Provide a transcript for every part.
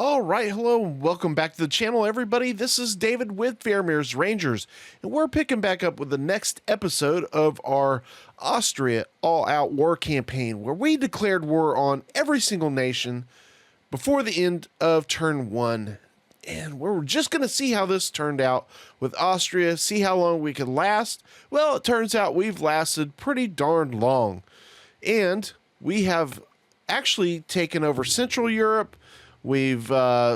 All right, hello, and welcome back to the channel, everybody. This is David with Faramir's Rangers, and we're picking back up with the next episode of our Austria all-out war campaign, where we declared war on every single nation before the end of turn 1. And we're just going to see how this turned out with Austria, see how long we could last. Well, it turns out we've lasted pretty darn long. And we have actually taken over Central Europe. We've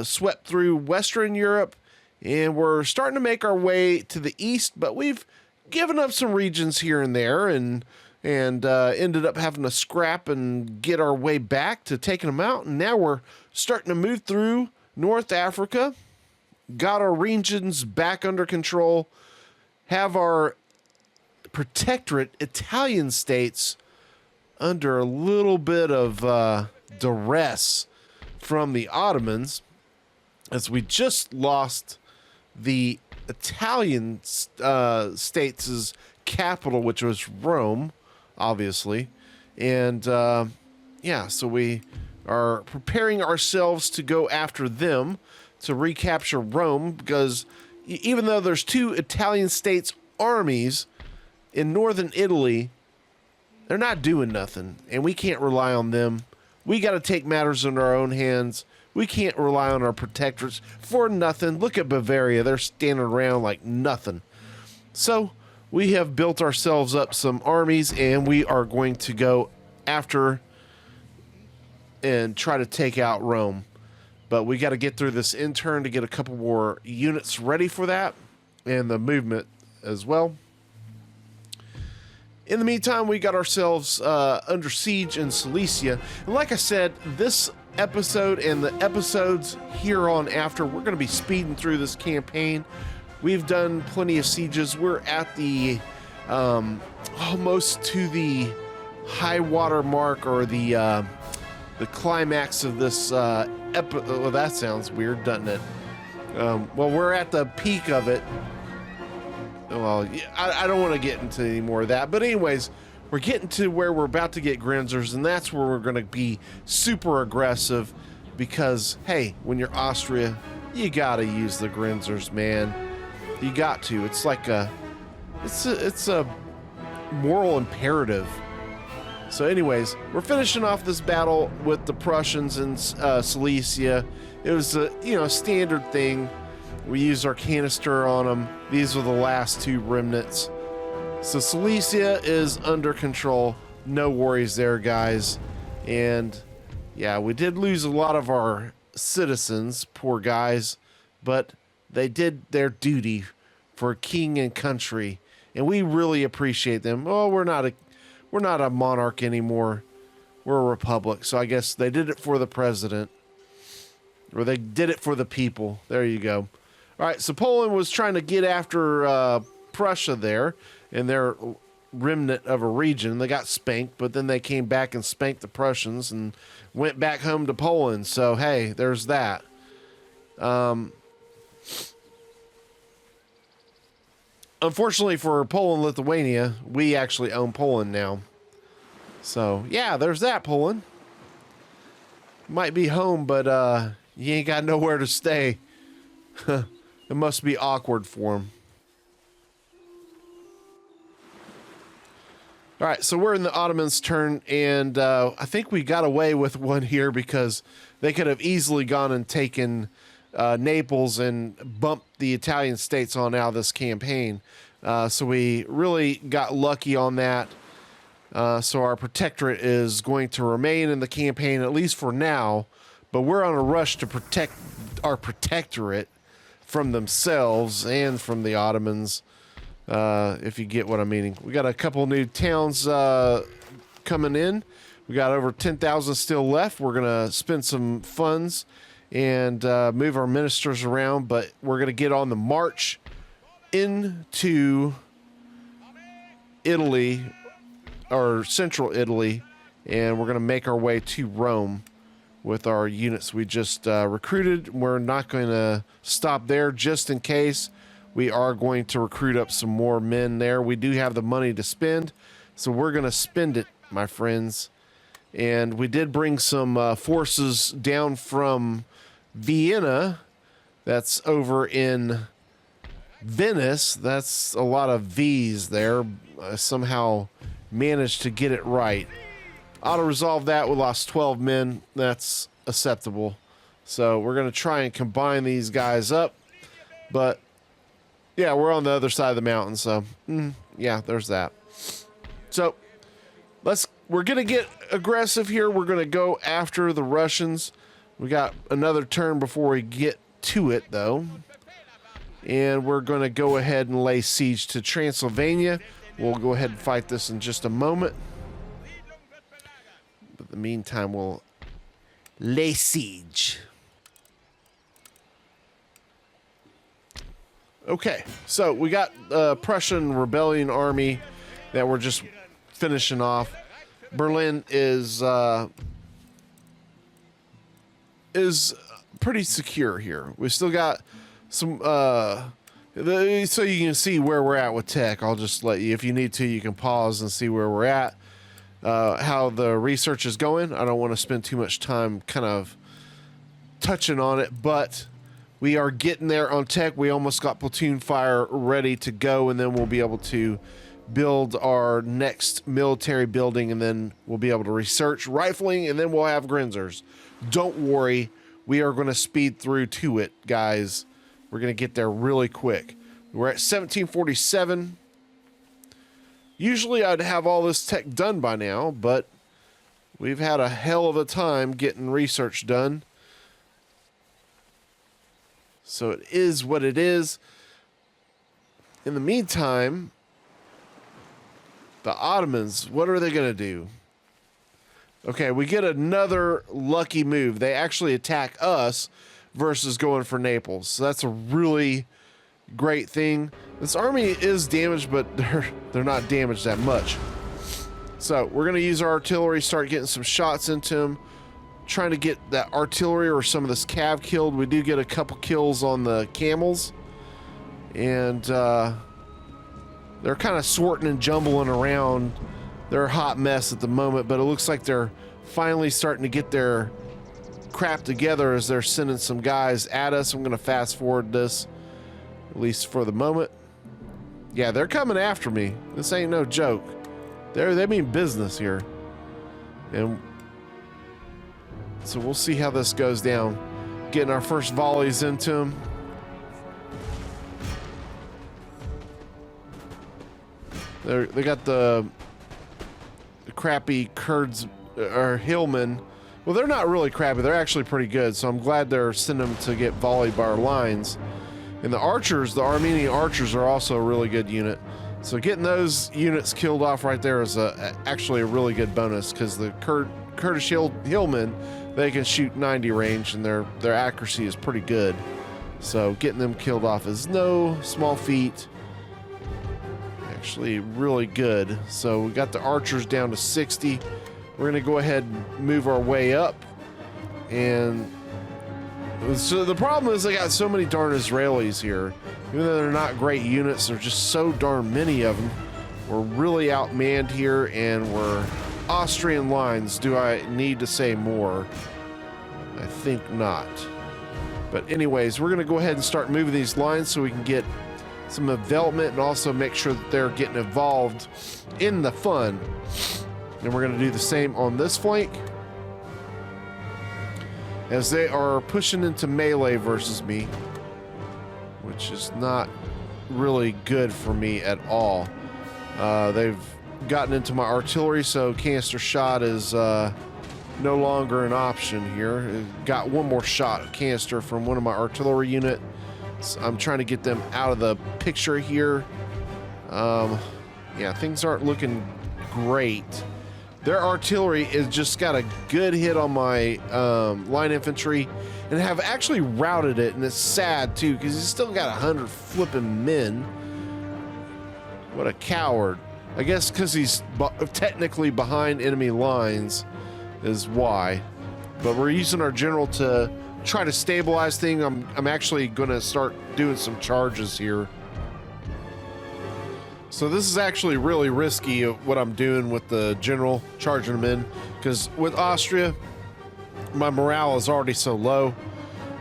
swept through Western Europe, and we're starting to make our way to the east, but we've given up some regions here and there and ended up having to scrap and get our way back to taking them out. And now we're starting to move through North Africa, got our regions back under control, have our protectorate Italian states under a little bit of duress from the Ottomans, as we just lost the Italian states' capital, which was Rome, obviously. And yeah, so we are preparing ourselves to go after them to recapture Rome, because even though there's two Italian states' armies in northern Italy, they're not doing nothing, and we can't rely on them. We got to take matters in our own hands. We can't rely on our protectorates for nothing. Look at Bavaria. They're standing around like nothing. So we have built ourselves up some armies, and we are going to go after and try to take out Rome. But we got to get through this intern to get a couple more units ready for that, and the movement as well. In the meantime, we got ourselves under siege in Silesia. And like I said, this episode and the episodes here on after, we're going to be speeding through this campaign. We've done plenty of sieges. We're at the almost to the high water mark, or the climax of this episode. Well, that sounds weird, doesn't it? Well, we're at the peak of it. Well, I don't want to get into any more of that. But anyways, we're getting to where we're about to get Grinzers, and that's where we're going to be super aggressive, because, hey, when you're Austria, you got to use the Grinzers, man. You got to. It's like it's a moral imperative. So anyways, we're finishing off this battle with the Prussians in Silesia. It was a standard thing. We used our canister on them. These were the last two remnants. So Silesia is under control. No worries there, guys. And yeah, we did lose a lot of our citizens, poor guys, but they did their duty for king and country, and we really appreciate them. Oh, we're not a monarch anymore. We're a republic. So I guess they did it for the president, or they did it for the people. There you go. All right, so Poland was trying to get after Prussia there in their remnant of a region. They got spanked, but then they came back and spanked the Prussians and went back home to Poland. So, hey, there's that. Unfortunately for Poland, Lithuania, we actually own Poland now. So, yeah, there's that, Poland. Might be home, but you ain't got nowhere to stay. It must be awkward for him. All right, so we're in the Ottomans' turn, and I think we got away with one here, because they could have easily gone and taken Naples and bumped the Italian states on out of this campaign. So we really got lucky on that. So our protectorate is going to remain in the campaign, at least for now, but we're on a rush to protect our protectorate from themselves and from the Ottomans, if you get what I'm meaning. We got a couple new towns coming in. We got over 10,000 still left. We're going to spend some funds and move our ministers around, but we're going to get on the march into Italy, or central Italy, and we're going to make our way to Rome with our units we just recruited. We're not going to stop there just in case. We are going to recruit up some more men there. We do have the money to spend, so we're going to spend it, my friends. And we did bring some forces down from Vienna, that's over in Venice. That's a lot of V's there. Somehow managed to get it right. Auto-resolve that. We lost 12 men. That's acceptable. So we're going to try and combine these guys up. But, yeah, we're on the other side of the mountain. So, yeah, there's that. So, we're going to get aggressive here. We're going to go after the Russians. We got another turn before we get to it, though. And we're going to go ahead and lay siege to Transylvania. We'll go ahead and fight this in just a moment. But in the meantime, we'll lay siege. Okay, so we got the Prussian Rebellion Army that we're just finishing off. Berlin is pretty secure here. We still got some so you can see where we're at with tech. I'll just let you, if you need to, you can pause and see where we're at, how the research is going. I don't want to spend too much time kind of touching on it, but we are getting there on tech. We almost got platoon fire ready to go, and then we'll be able to build our next military building, and then we'll be able to research rifling, and then we'll have Grinzers. Don't worry, we are going to speed through to it, guys. We're going to get there really quick. We're at 1747. Usually I'd have all this tech done by now, but we've had a hell of a time getting research done. So it is what it is. In the meantime, the Ottomans, what are they going to do? Okay, we get another lucky move. They actually attack us versus going for Naples. So that's a really great thing. This army is damaged, but they're not damaged that much. So we're going to use our artillery, start getting some shots into them, trying to get that artillery or some of this cav killed. We do get a couple kills on the camels, and they're kind of sorting and jumbling around. They're a hot mess at the moment, but it looks like they're finally starting to get their crap together as they're sending some guys at us. I'm going to fast forward this, at least for the moment. Yeah, they're coming after me. This ain't no joke. They mean business here. And so we'll see how this goes down. Getting our first volleys into them. They got the crappy Kurds or hillmen. Well, they're not really crappy. They're actually pretty good. So I'm glad they're sending them to get volleyed by our lines. And the archers, the Armenian archers, are also a really good unit. So getting those units killed off right there is actually a really good bonus, because the Kurdish hillmen, they can shoot 90 range, and their accuracy is pretty good. So getting them killed off is no small feat. Actually really good. So we got the archers down to 60. We're gonna go ahead and move our way up. And so the problem is, I got so many darn Israelis here. Even though they're not great units, there's just so darn many of them. We're really outmanned here, and we're Austrian lines. Do I need to say more? I think not. But anyways, we're gonna go ahead and start moving these lines so we can get some development and also make sure that they're getting involved in the fun. And we're going to do the same on this flank, as they are pushing into melee versus me, which is not really good for me at all. They've gotten into my artillery, so canister shot is no longer an option here. Got one more shot of canister from one of my artillery unit. I'm trying to get them out of the picture here. Yeah, things aren't looking great. Their artillery has just got a good hit on my line infantry, and have actually routed it, and it's sad too, because he's still got 100 flipping men. What a coward. I guess because he's technically behind enemy lines is why. But we're using our general to try to stabilize things. I'm actually going to start doing some charges here. So this is actually really risky, what I'm doing with the general, charging them in, because with Austria, my morale is already so low.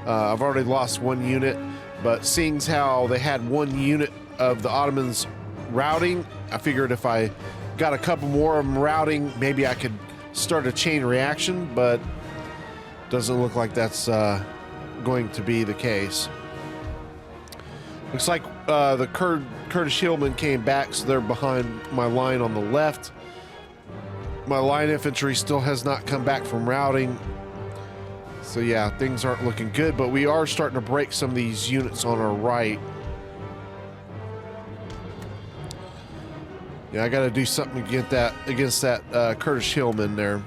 I've already lost one unit, but seeing how they had one unit of the Ottomans routing, I figured if I got a couple more of them routing, maybe I could start a chain reaction, but doesn't look like that's going to be the case. Looks like the Kurdish hillmen came back, so they're behind my line on the left. My line infantry still has not come back from routing. So yeah, things aren't looking good, but we are starting to break some of these units on our right. Yeah, I got to do something to get that against that Kurdish hillman there.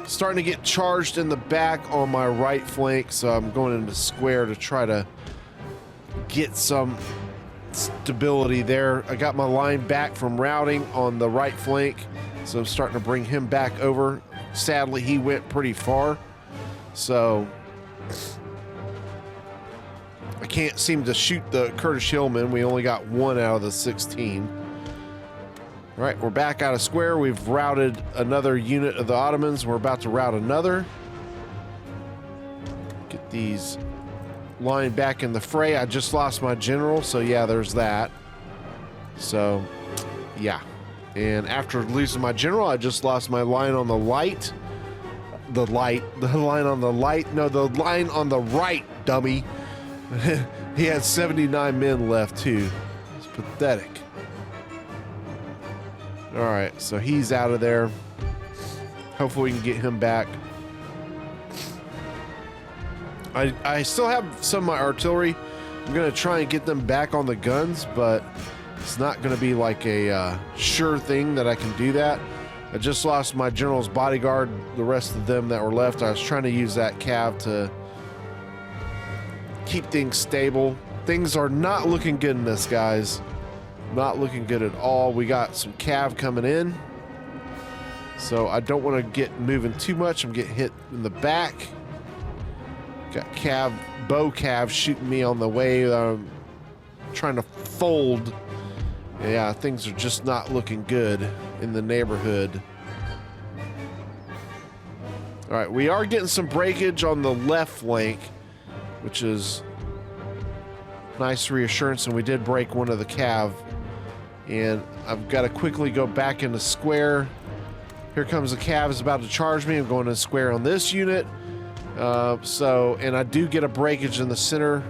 Starting to get charged in the back on my right flank, so I'm going into square to try to get some stability there. I got my line back from routing on the right flank, so I'm starting to bring him back over. Sadly, he went pretty far, so I can't seem to shoot the Kurdish hillman. We only got one out of the 16. All right, we're back out of square. We've routed another unit of the Ottomans. We're about to route another. Get these line back in the fray. I just lost my general, so yeah, there's that. So, yeah. And after losing my general, I just lost my line on the light. The line on the light. No, the line on the right, dummy. He had 79 men left, too. It's pathetic. All right, so he's out of there. Hopefully we can get him back. I still have some of my artillery. I'm going to try and get them back on the guns, but it's not going to be like a sure thing that I can do that. I just lost my general's bodyguard. The rest of them that were left, I was trying to use that cav to keep things stable. Things are not looking good in this, guys. Not looking good at all. We got some cav coming in, so I don't want to get moving too much. I'm getting hit in the back. Got bow cav shooting me on the way. I'm trying to fold. Yeah, things are just not looking good in the neighborhood. All right, we are getting some breakage on the left flank, which is nice reassurance, and we did break one of the cav. And I've got to quickly go back into square. Here comes the cav, is about to charge me. I'm going to square on this unit. And I do get a breakage in the center.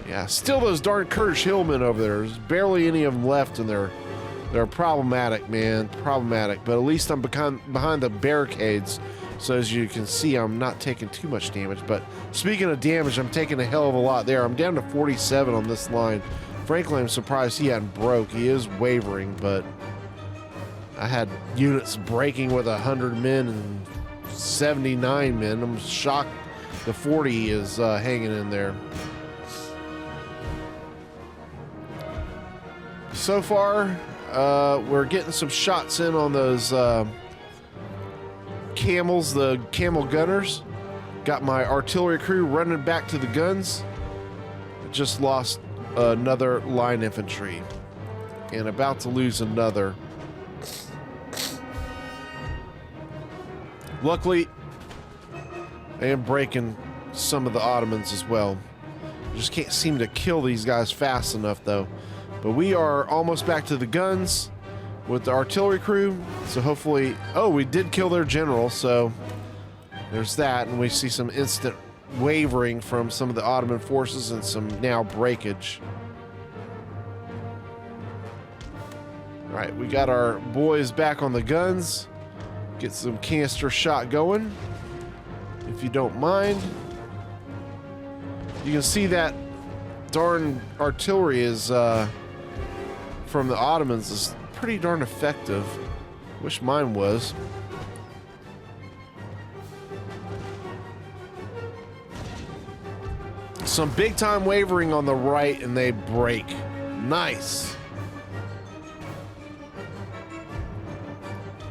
Yeah, still those darn Kurdish hillmen over there. There's barely any of them left, and they're problematic, man. Problematic. But at least I'm behind the barricades. So as you can see, I'm not taking too much damage. But speaking of damage, I'm taking a hell of a lot there. I'm down to 47 on this line. Frankly, I'm surprised he hadn't broke. He is wavering, but I had units breaking with 100 men and 79 men. I'm shocked the 40 is hanging in there. So far, we're getting some shots in on those camels, the camel gunners. Got my artillery crew running back to the guns. Just lost another line infantry and about to lose another. Luckily, I am breaking some of the Ottomans as well. Just can't seem to kill these guys fast enough though. But we are almost back to the guns with the artillery crew, so hopefully, oh, we did kill their general, so there's that. And we see some instant wavering from some of the Ottoman forces and some now breakage. All right, we got our boys back on the guns. Get some canister shot going, if you don't mind. You can see that darn artillery is from the Ottomans is pretty darn effective. Wish mine was. Some big time wavering on the right and they break. Nice.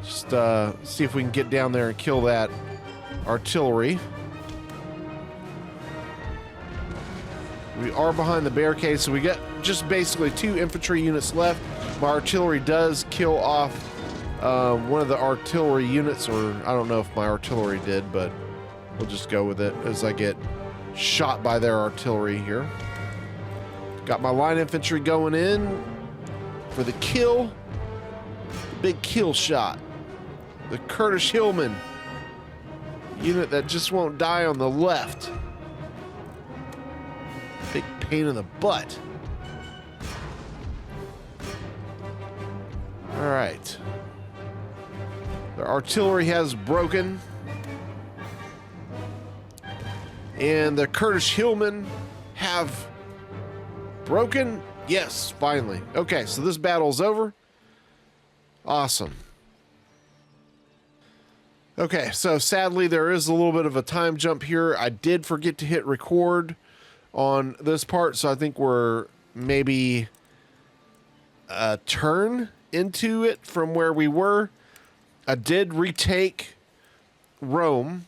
Just see if we can get down there and kill that artillery. We are behind the barricade, so we got just basically 2 infantry units left. My artillery does kill off one of the artillery units, or I don't know if my artillery did, but We'll just go with it as I get shot by their artillery here. Got my line infantry going in for the kill. The big kill shot. The Kurdish Hillman unit that just won't die on the left. Big pain in the butt. All right. Their artillery has broken. And the Kurdish Hillmen have broken. Yes, finally. Okay, so this battle's over. Awesome. Okay, so sadly there is a little bit of a time jump here. I did forget to hit record on this part, so I think we're maybe a turn into it from where we were. I did retake Rome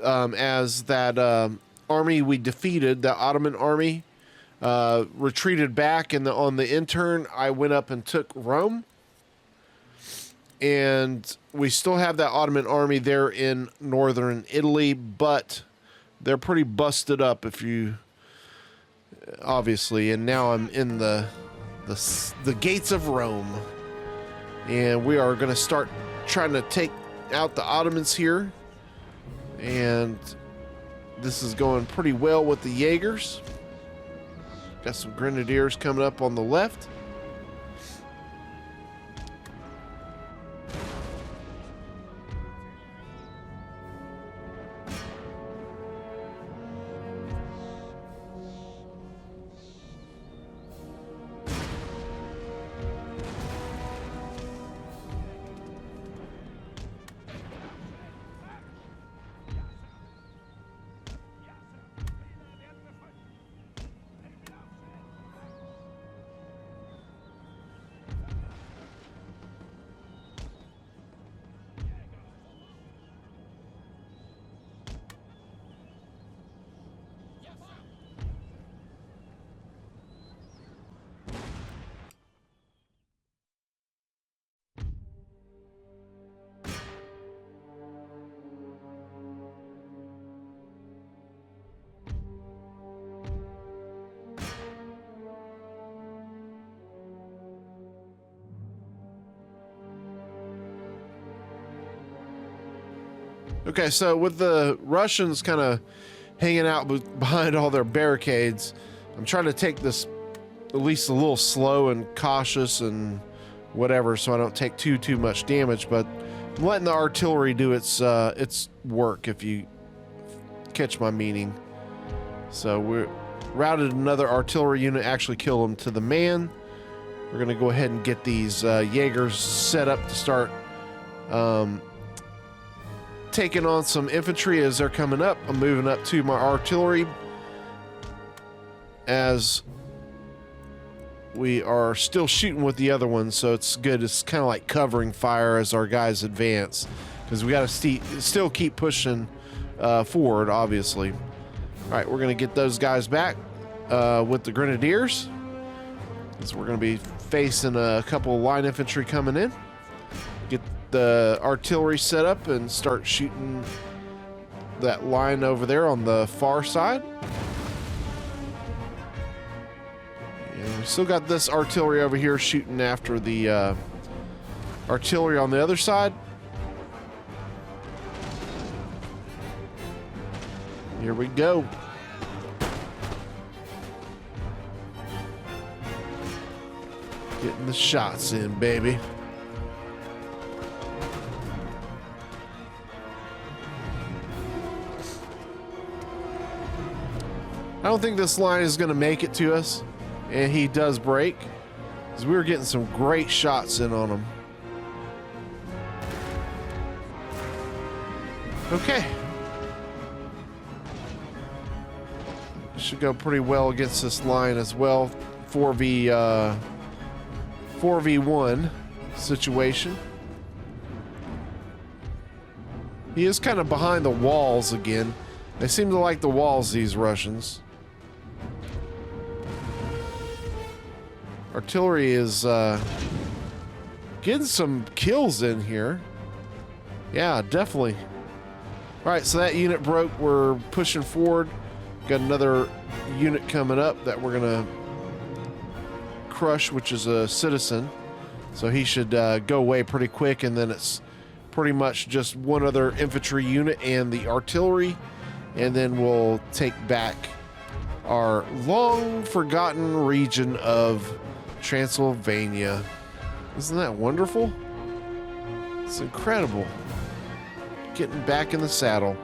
as that army we defeated, the Ottoman army, retreated back, and on the intern I went up and took Rome. And we still have that Ottoman army there in northern Italy, but they're pretty busted up, if you obviously. And now I'm in the gates of Rome, and we are going to start trying to take out the Ottomans here. And this is going pretty well with the Jaegers. Got some Grenadiers coming up on the left. Okay, so with the Russians kind of hanging out behind all their barricades, I'm trying to take this at least a little slow and cautious and whatever, so I don't take too much damage. But I'm letting the artillery do its work, if you catch my meaning. So we routed another artillery unit, actually killed them to the man. We're gonna go ahead and get these Jaegers set up to start taking on some infantry as they're coming up. I'm moving up to my artillery as we are still shooting with the other ones, so it's good. It's kind of like covering fire as our guys advance, because we got to still keep pushing forward, obviously. All right, we're going to get those guys back with the Grenadiers, because we're going to be facing a couple of line infantry coming in. Get the artillery set up and start shooting that line over there on the far side. And we still got this artillery over here shooting after the artillery on the other side. Here we go. Getting the shots in, baby. I don't think this line is going to make it to us, and he does break, because we were getting some great shots in on him. Okay. Should go pretty well against this line as well. 4v1 situation. He is kind of behind the walls again. They seem to like the walls, these Russians. Artillery is getting some kills in here. Yeah, definitely. All right, so that unit broke. We're pushing forward. Got another unit coming up that we're gonna crush, which is a citizen. So he should go away pretty quick, and then it's pretty much just one other infantry unit and the artillery, and then we'll take back our long forgotten region of Transylvania. Isn't that wonderful? It's incredible. Getting back in the saddle.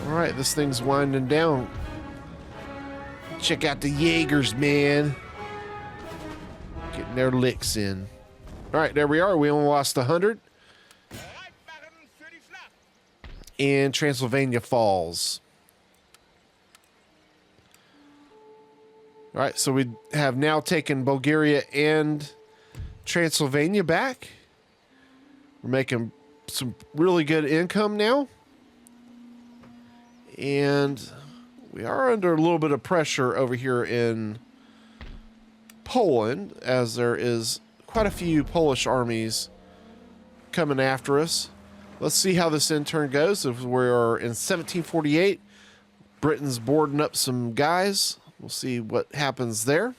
All right, this thing's winding down. Check out the Jaegers, man. Getting their licks in. All right, there we are. We only lost 100. And Transylvania falls. All right, so we have now taken Bulgaria and Transylvania back. We're making some really good income now. And we are under a little bit of pressure over here in Poland, as there is quite a few Polish armies coming after us. Let's see how this in turn goes. If we're in 1748, Britain's boarding up some guys. We'll see what happens there.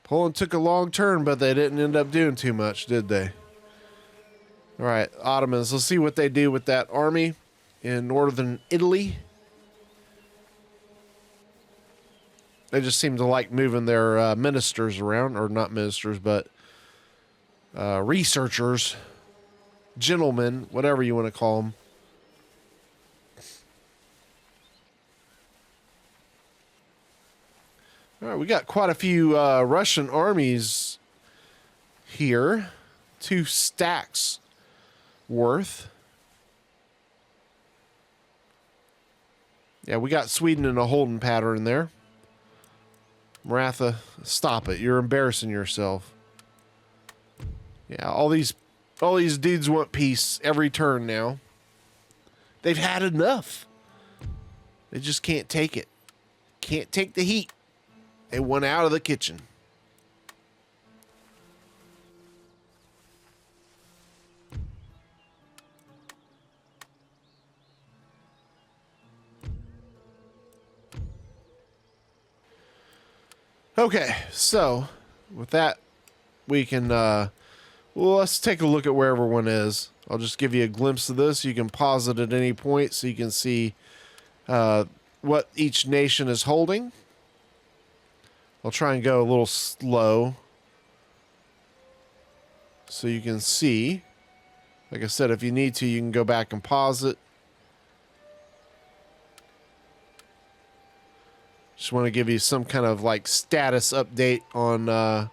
Poland took a long turn, but they didn't end up doing too much, did they? All right, Ottomans. Let's see what they do with that army in northern Italy. They just seem to like moving their ministers around, or not ministers, but researchers, gentlemen, whatever you want to call them. All right, we got quite a few Russian armies here. 2 stacks worth. Yeah, we got Sweden in a holding pattern there. Maratha, stop it. You're embarrassing yourself. Yeah, all these dudes want peace every turn now. They've had enough. They just can't take it. Can't take the heat. They went out of the kitchen. Okay, so with that, we can, well, let's take a look at where everyone is. I'll just give you a glimpse of this. You can pause it at any point so you can see what each nation is holding. I'll try and go a little slow so you can see. Like I said, if you need to, you can go back and pause it. Just want to give you some kind of like status update on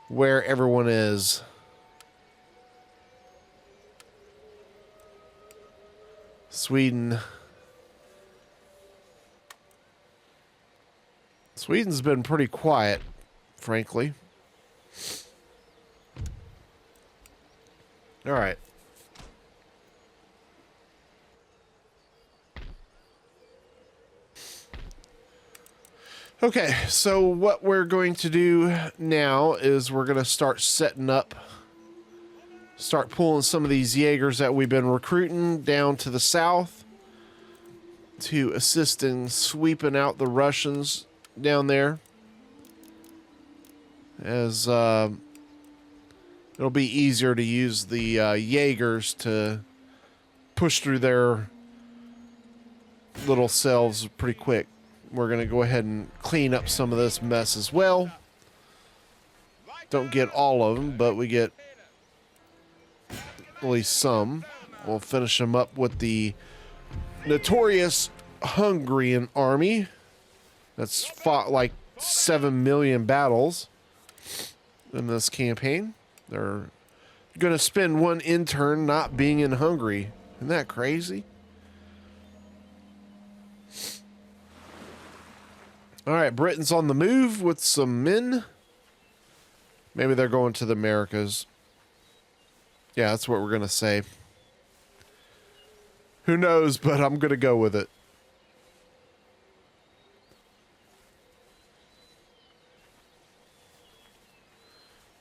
where everyone is. Sweden's been pretty quiet, frankly. All right. Okay, so what we're going to do now is we're going to start setting up, start pulling some of these Jaegers that we've been recruiting down to the south to assist in sweeping out the Russians down there, as it'll be easier to use the Jaegers to push through their little cells pretty quick. We're going to go ahead and clean up some of this mess as well. Don't get all of them, but we get at least some. We'll finish them up with the notorious Hungarian army that's fought like 7 million battles in this campaign. They're going to spend one intern not being in Hungary. Isn't that crazy? All right, Britain's on the move with some men. Maybe they're going to the Americas. Yeah, that's what we're going to say. Who knows, but I'm going to go with it.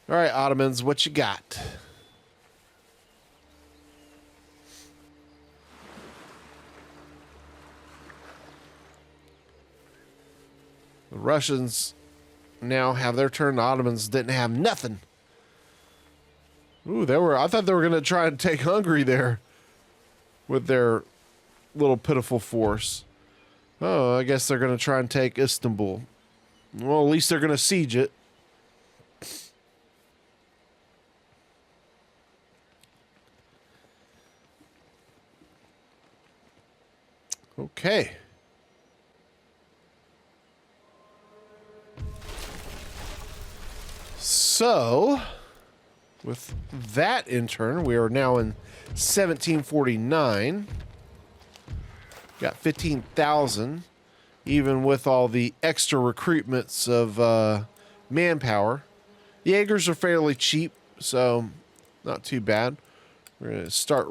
All right, Ottomans, what you got? The Russians now have their turn. The Ottomans didn't have nothing. Ooh, I thought they were going to try and take Hungary there with their little pitiful force. Oh, I guess they're going to try and take Istanbul. Well, at least they're going to siege it. Okay. So, with that in turn, we are now in 1749. Got 15,000, even with all the extra recruitments of manpower. Jaegers are fairly cheap, so not too bad. We're going to start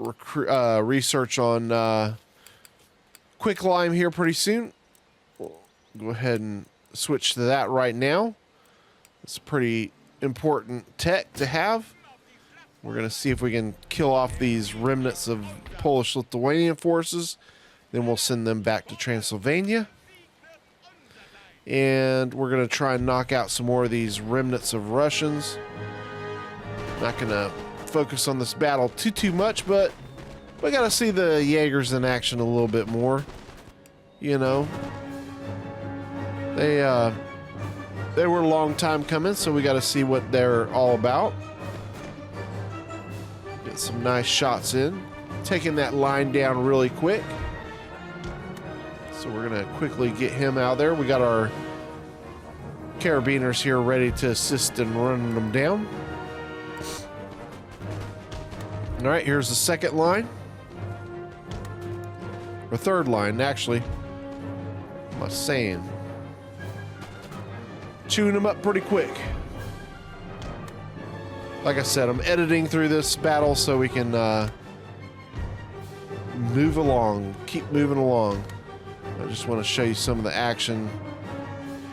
research on quicklime here pretty soon. We'll go ahead and switch to that right now. It's pretty important tech to have. We're going to see if we can kill off these remnants of Polish-Lithuanian forces. Then we'll send them back to Transylvania. And we're going to try and knock out some more of these remnants of Russians. Not going to focus on this battle too much, but we got to see the Jaegers in action a little bit more. You know, they were a long time coming, so we got to see what they're all about. Get some nice shots in. Taking that line down really quick. So we're going to quickly get him out there. We got our carabiners here ready to assist in running them down. All right, here's the second line. Or third line, actually. What am I saying? Chewing them up pretty quick. Like I said, I'm editing through this battle so we can move along, keep moving along. I just want to show you some of the action,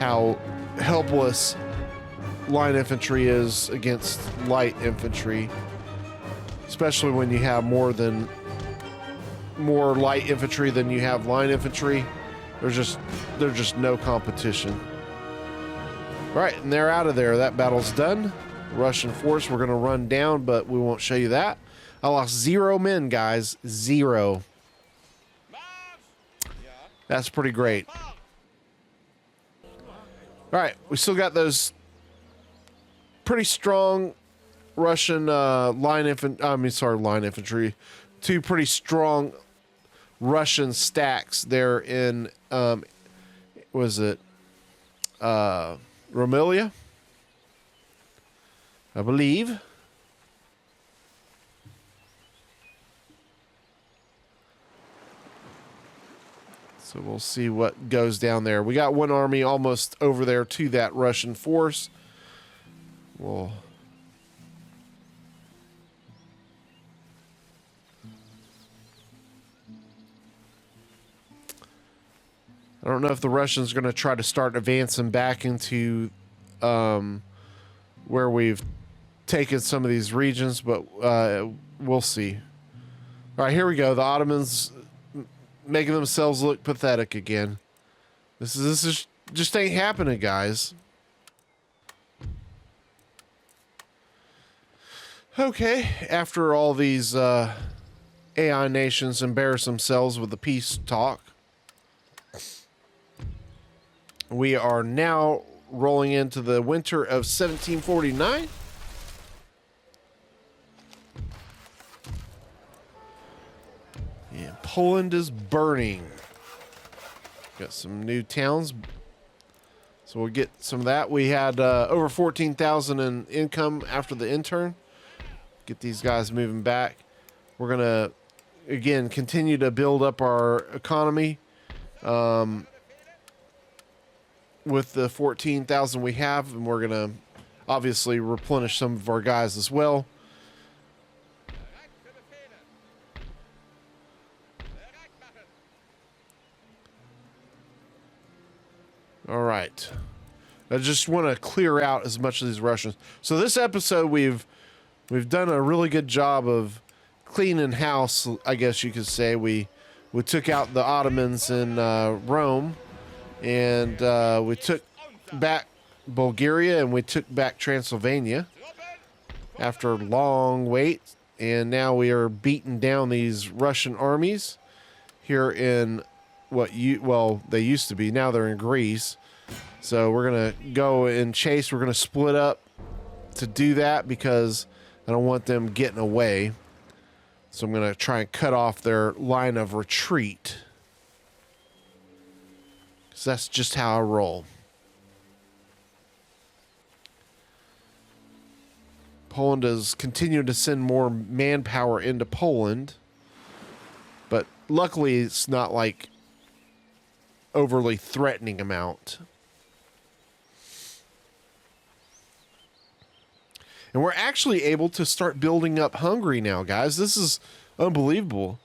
how helpless line infantry is against light infantry, especially when you have more light infantry than you have line infantry. There's just no competition. Right, and they're out of there. That battle's done. Russian force we're going to run down, but we won't show you that. I lost 0 men, guys. 0. That's pretty great. All right, we still got those pretty strong Russian line infantry. 2 pretty strong Russian stacks there in was it Romelia, I believe. So we'll see what goes down there. We got one army almost over there to that Russian force. We'll I don't know if the Russians are going to try to start advancing back into where we've taken some of these regions, but we'll see. All right, here we go. The Ottomans making themselves look pathetic again. This is just ain't happening, guys. Okay, after all these AI nations embarrass themselves with the peace talk, we are now rolling into the winter of 1749. And Poland is burning. Got some new towns. So we'll get some of that. We had over 14,000 in income after the intern. Get these guys moving back. We're going to, again, continue to build up our economy with the 14,000 we have. And we're going to obviously replenish some of our guys as well. All right. I just want to clear out as much of these Russians. So this episode, we've done a really good job of cleaning house, I guess you could say. We took out the Ottomans in Rome, and we took back Bulgaria, and we took back Transylvania after a long wait. And now we are beating down these Russian armies here in they used to be. Now they're in Greece. So we're going to go and chase. We're going to split up to do that because I don't want them getting away. So I'm going to try and cut off their line of retreat. Because that's just how I roll. Poland has continued to send more manpower into Poland. But luckily it's not like overly threatening amount. And we're actually able to start building up Hungary now, guys. This is unbelievable.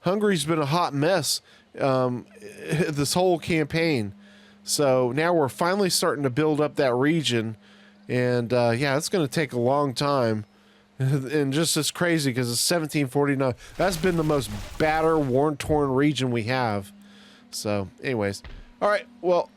Hungary's been a hot mess this whole campaign. So now we're finally starting to build up that region. And yeah, it's going to take a long time. And just as crazy because it's 1749. That's been the most battered, war-torn region we have. So anyways. All right. Well,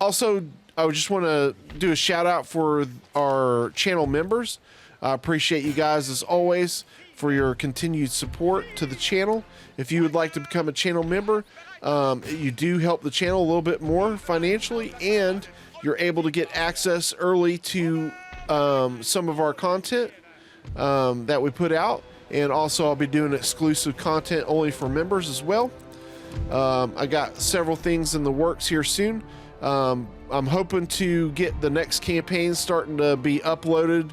also, I just want to do a shout out for our channel members. I appreciate you guys as always for your continued support to the channel. If you would like to become a channel member, you do help the channel a little bit more financially, and you're able to get access early to some of our content that we put out. And also I'll be doing exclusive content only for members as well. I got several things in the works here soon. I'm hoping to get the next campaign starting to be uploaded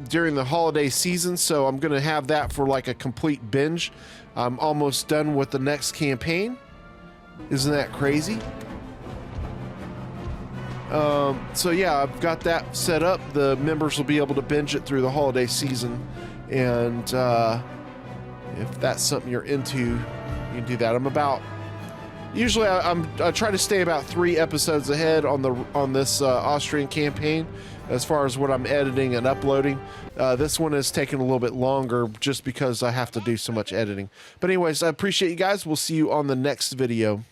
during the holiday season, so I'm going to have that for like a complete binge. I'm almost done with the next campaign. Isn't that crazy? So yeah, I've got that set up. The members will be able to binge it through the holiday season, and if that's something you're into, you can do that. Usually I try to stay about 3 episodes ahead on this Austrian campaign as far as what I'm editing and uploading. This one is taking a little bit longer just because I have to do so much editing. But anyways, I appreciate you guys. We'll see you on the next video.